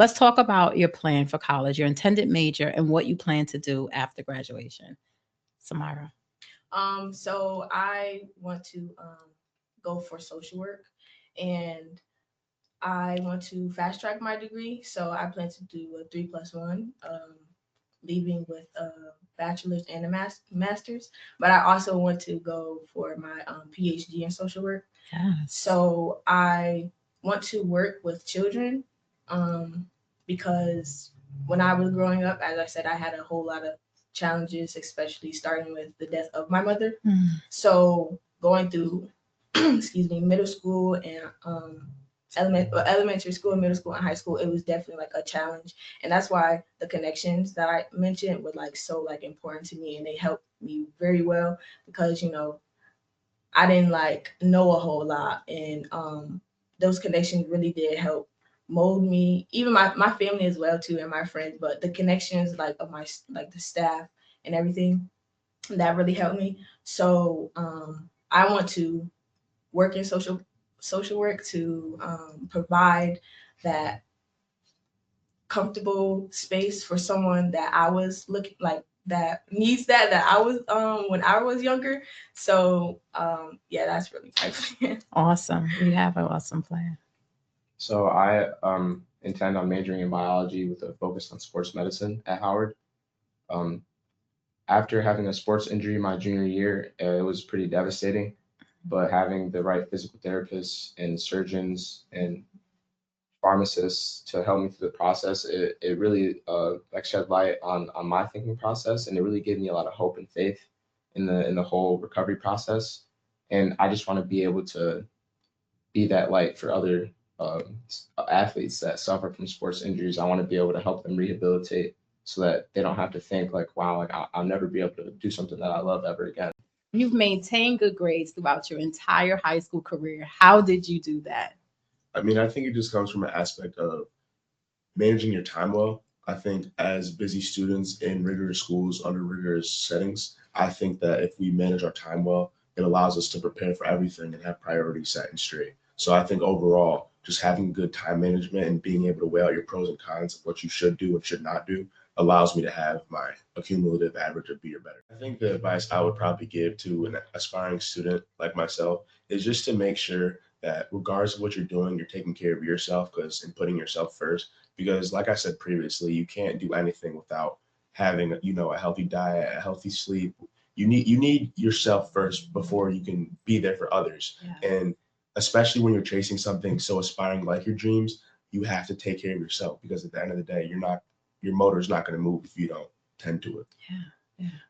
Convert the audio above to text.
Let's talk about your plan for college, your intended major, and what you plan to do after graduation. Samara. So I want to go for social work, and I want to fast track my degree. So I plan to do a 3+1, leaving with a bachelor's and a master's. But I also want to go for my PhD in social work. Yes. So I want to work with children, um, because when I was growing up, as I said, I had a whole lot of challenges, especially starting with the death of my mother. Mm. So going through, excuse me, middle school and elementary school, middle school, and high school, it was definitely like a challenge, and that's why the connections that I mentioned were like so like important to me, and they helped me very well because I didn't like know a whole lot, and those connections really did help mold me, even my family as well too, and my friends. But the connections like of my like the staff and everything that really helped me. So I want to work in social work to provide that comfortable space for someone that I was looking like that needs that I was when I was younger. So yeah, that's really my plan. Awesome. You have an awesome plan. So I intend on majoring in biology with a focus on sports medicine at Howard. Um, After having a sports injury my junior year, it was pretty devastating. But having the right physical therapists and surgeons and pharmacists to help me through the process, it really like shed light on my thinking process, and it really gave me a lot of hope and faith in the whole recovery process. And I just want to be able to be that light for other athletes that suffer from sports injuries. I want to be able to help them rehabilitate so that they don't have to think like, wow, like I'll never be able to do something that I love ever again. You've maintained good grades throughout your entire high school career. How did you do that? I mean, I think it just comes from an aspect of managing your time well. I think as busy students in rigorous schools under rigorous settings, I think that if we manage our time well, it allows us to prepare for everything and have priorities set and straight. So I think overall, just having good time management and being able to weigh out your pros and cons of what you should do and should not do allows me to have my accumulative average of B or better. I think the advice I would probably give to an aspiring student like myself is just to make sure that regardless of what you're doing, you're taking care of yourself because and putting yourself first because like I said previously, you can't do anything without having a healthy diet, a healthy sleep. You need yourself first before you can be there for others. Yeah. And especially when you're chasing something so aspiring like your dreams, you have to take care of yourself because at the end of the day, your motor is not going to move if you don't tend to it. Yeah. Yeah.